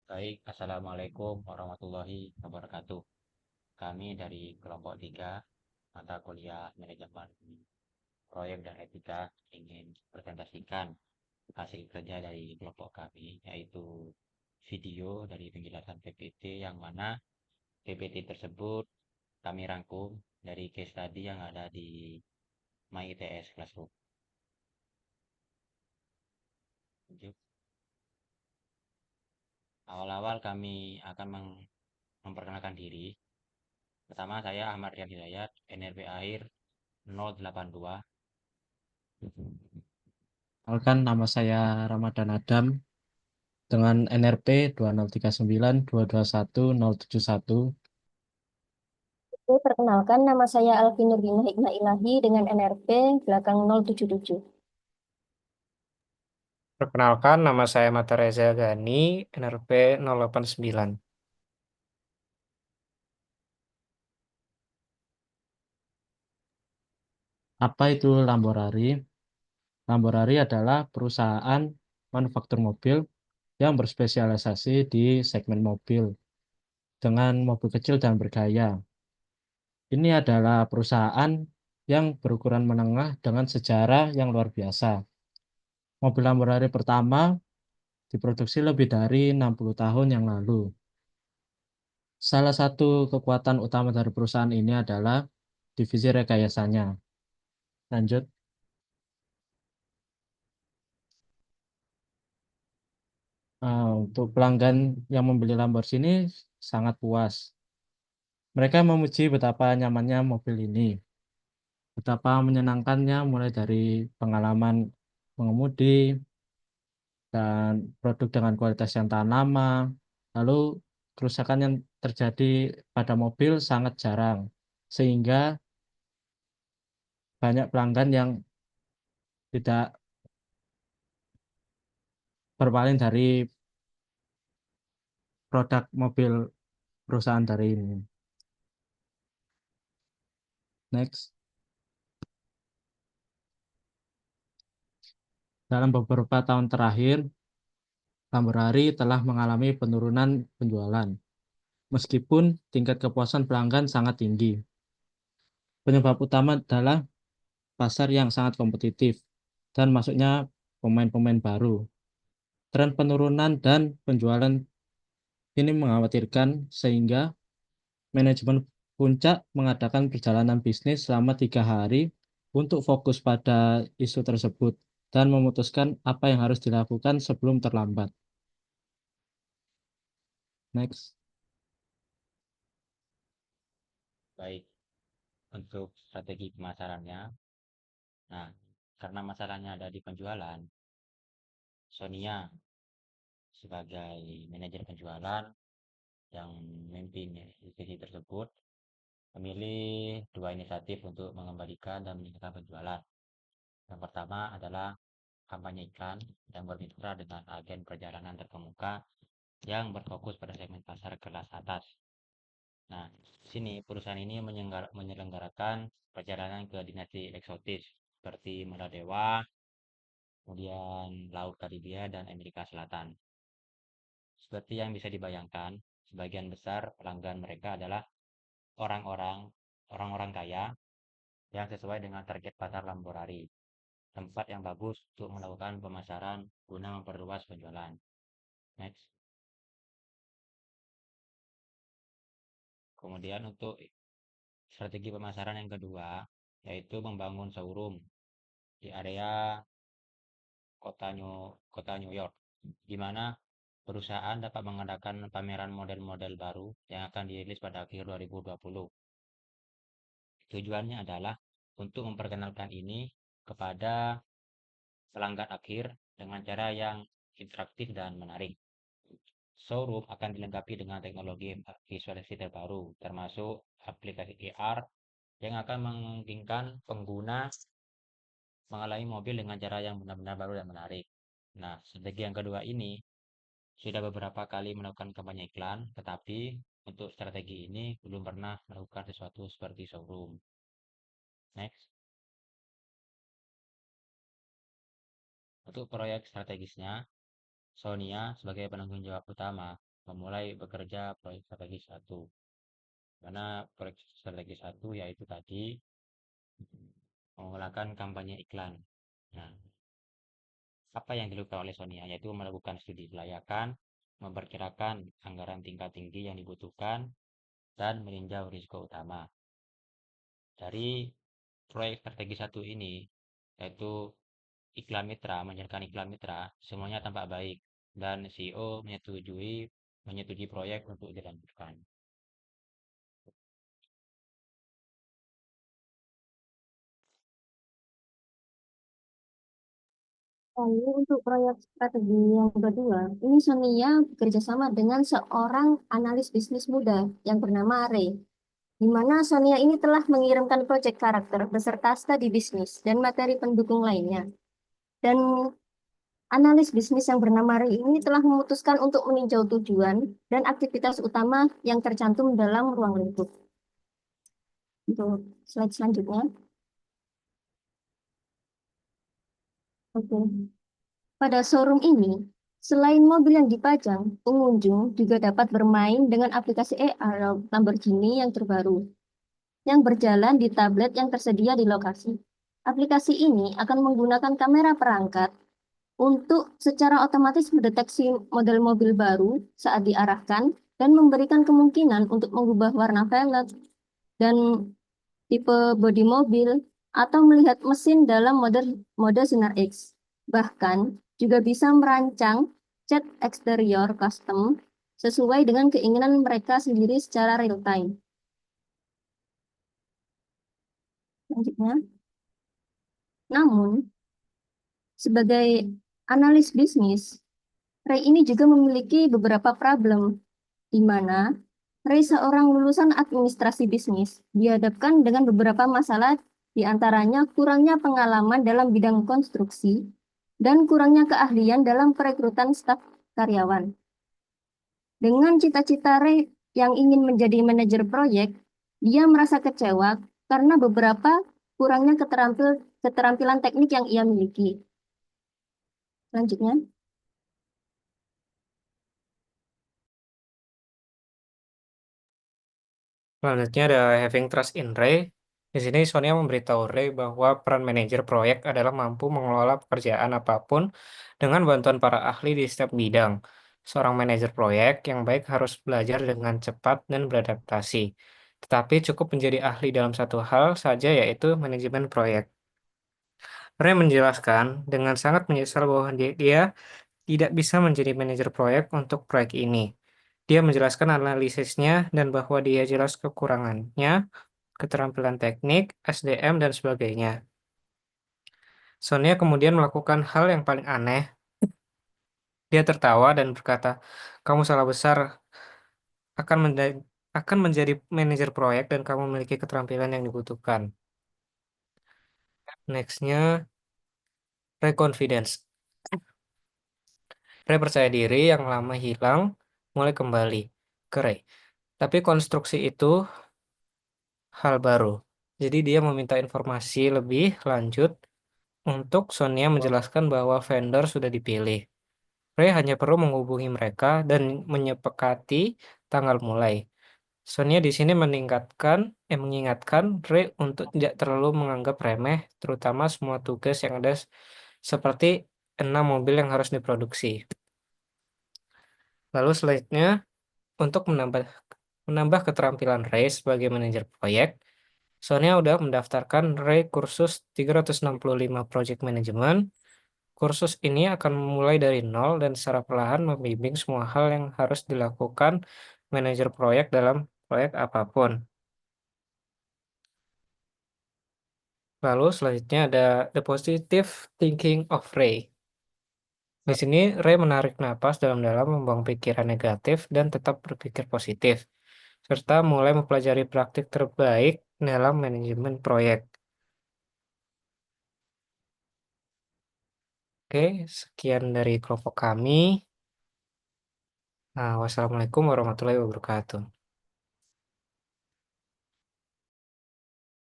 Baik, Assalamualaikum warahmatullahi wabarakatuh. Kami dari kelompok 3 mata kuliah manajemen proyek dan etika ingin presentasikan hasil kerja dari kelompok kami, yaitu video dari penjelasan PPT yang mana PPT tersebut kami rangkum dari case study yang ada di MyITS Classroom. Lanjut. Awal-awal kami akan memperkenalkan diri. Pertama, saya Ahmad Rian Hidayat, NRP akhir 082. Perkenalkan, nama saya Ramadan Adam dengan NRP 2039221071. Oke, perkenalkan nama saya Alfi Nurdina Hikmah Ilahi dengan NRP belakang 077. Perkenalkan, nama saya Mata Reza Gani, NRP 089. Apa itu Lamborghini? Lamborghini adalah perusahaan manufaktur mobil yang berspesialisasi di segmen mobil dengan mobil kecil dan bergaya. Ini adalah perusahaan yang berukuran menengah dengan sejarah yang luar biasa. Mobil Lamborghini pertama diproduksi lebih dari 60 tahun yang lalu. Salah satu kekuatan utama dari perusahaan ini adalah divisi rekayasanya. Lanjut. Untuk pelanggan yang membeli Lamborghini sangat puas. Mereka memuji betapa nyamannya mobil ini, betapa menyenangkannya mulai dari pengalaman mengemudi dan produk dengan kualitas yang tahan lama. Lalu kerusakan yang terjadi pada mobil sangat jarang, sehingga banyak pelanggan yang tidak berpaling dari produk mobil perusahaan dari ini. Next. Dalam beberapa tahun terakhir, Lamborghini telah mengalami penurunan penjualan, meskipun tingkat kepuasan pelanggan sangat tinggi. Penyebab utama adalah pasar yang sangat kompetitif dan masuknya pemain-pemain baru. Tren penurunan dan penjualan ini mengkhawatirkan sehingga manajemen puncak mengadakan perjalanan bisnis selama 3 hari untuk fokus pada isu tersebut dan memutuskan apa yang harus dilakukan sebelum terlambat. Next. Baik, untuk strategi pemasarannya. Nah, karena masalahnya ada di penjualan, Sonia sebagai manajer penjualan yang memimpin divisi tersebut memilih dua inisiatif untuk mengembalikan dan meningkatkan penjualan. Yang pertama adalah kampanye iklan yang bermitra dengan agen perjalanan terkemuka yang berfokus pada segmen pasar kelas atas. Nah, di sini perusahaan ini menyelenggarakan perjalanan ke dinasti eksotis seperti Maladewa, kemudian Laut Karibia dan Amerika Selatan. Seperti yang bisa dibayangkan, sebagian besar pelanggan mereka adalah orang-orang orang-orang kaya yang sesuai dengan target pasar Lamborghini. Tempat yang bagus untuk melakukan pemasaran guna memperluas penjualan. Next. Kemudian untuk strategi pemasaran yang kedua, yaitu membangun showroom di area kota New York, di mana perusahaan dapat mengadakan pameran model-model baru yang akan dirilis pada akhir 2020. Tujuannya adalah untuk memperkenalkan ini kepada pelanggan akhir dengan cara yang interaktif dan menarik. Showroom akan dilengkapi dengan teknologi visualisasi terbaru, termasuk aplikasi AR yang akan memungkinkan pengguna mengalami mobil dengan cara yang benar-benar baru dan menarik. Nah, strategi yang kedua ini sudah beberapa kali melakukan kampanye iklan, tetapi untuk strategi ini belum pernah melakukan sesuatu seperti showroom. Next. Untuk proyek strategisnya, Sonia sebagai penanggung jawab utama memulai bekerja proyek strategi 1. Karena proyek strategi 1 yaitu tadi menggunakan kampanye iklan. Nah, apa yang dilakukan oleh Sonia yaitu melakukan studi kelayakan, memperkirakan anggaran tingkat tinggi yang dibutuhkan, dan meninjau risiko utama. Dari proyek strategi 1 ini, yaitu iklan mitra, menjalankan iklan mitra, semuanya tampak baik dan CEO menyetujui proyek untuk dilanjutkan. Lalu untuk proyek strategi yang kedua, ini Sonia bekerja sama dengan seorang analis bisnis muda yang bernama Ray, di mana Sonia ini telah mengirimkan proyek karakter beserta studi bisnis dan materi pendukung lainnya. Dan analis bisnis yang bernama Ray ini telah memutuskan untuk meninjau tujuan dan aktivitas utama yang tercantum dalam ruang lingkup. Untuk slide selanjutnya. Oke. Pada showroom ini, selain mobil yang dipajang, pengunjung juga dapat bermain dengan aplikasi AR Lamborghini yang terbaru, yang berjalan di tablet yang tersedia di lokasi. Aplikasi ini akan menggunakan kamera perangkat untuk secara otomatis mendeteksi model mobil baru saat diarahkan dan memberikan kemungkinan untuk mengubah warna velg dan tipe bodi mobil atau melihat mesin dalam mode sinar X. Bahkan juga bisa merancang cat eksterior custom sesuai dengan keinginan mereka sendiri secara real time. Selanjutnya, namun sebagai analis bisnis, Ray ini juga memiliki beberapa problem, di mana Ray seorang lulusan administrasi bisnis dihadapkan dengan beberapa masalah, di antaranya kurangnya pengalaman dalam bidang konstruksi dan kurangnya keahlian dalam perekrutan staf karyawan. Dengan cita-cita Ray yang ingin menjadi manajer proyek, dia merasa kecewa karena beberapa kurangnya keterampilan teknik yang ia miliki. Selanjutnya. Selanjutnya ada having trust in Ray. Di sini Sonia memberitahu Ray bahwa peran manajer proyek adalah mampu mengelola pekerjaan apapun dengan bantuan para ahli di setiap bidang. Seorang manajer proyek yang baik harus belajar dengan cepat dan beradaptasi, tetapi cukup menjadi ahli dalam satu hal saja, yaitu manajemen proyek. Ray menjelaskan dengan sangat menyesal bahwa dia tidak bisa menjadi manajer proyek untuk proyek ini. Dia menjelaskan analisisnya dan bahwa dia jelas kekurangannya, keterampilan teknik, SDM, dan sebagainya. Sonia kemudian melakukan hal yang paling aneh. Dia tertawa dan berkata, "Kamu salah besar, akan menjadi manajer proyek dan kamu memiliki keterampilan yang dibutuhkan." Nextnya, reconfidence. Ray percaya diri yang lama hilang, mulai kembali ke Ray. Tapi konstruksi itu hal baru. Jadi dia meminta informasi lebih lanjut untuk Sonia menjelaskan bahwa vendor sudah dipilih. Ray hanya perlu menghubungi mereka dan menyepakati tanggal mulai. Sonia di sini mengingatkan Ray untuk tidak terlalu menganggap remeh, terutama semua tugas yang ada seperti 6 mobil yang harus diproduksi. Lalu selanjutnya, untuk menambah keterampilan Ray sebagai manajer proyek, Sonia udah mendaftarkan Ray kursus 365 Project Management. Kursus ini akan memulai dari nol dan secara perlahan membimbing semua hal yang harus dilakukan manajer proyek dalam proyek apapun. Lalu selanjutnya ada the positive thinking of Ray. Di sini Ray menarik napas dalam-dalam, membuang pikiran negatif dan tetap berpikir positif, serta mulai mempelajari praktik terbaik dalam manajemen proyek. Oke, sekian dari kelompok kami. Wassalamualaikum warahmatullahi wabarakatuh.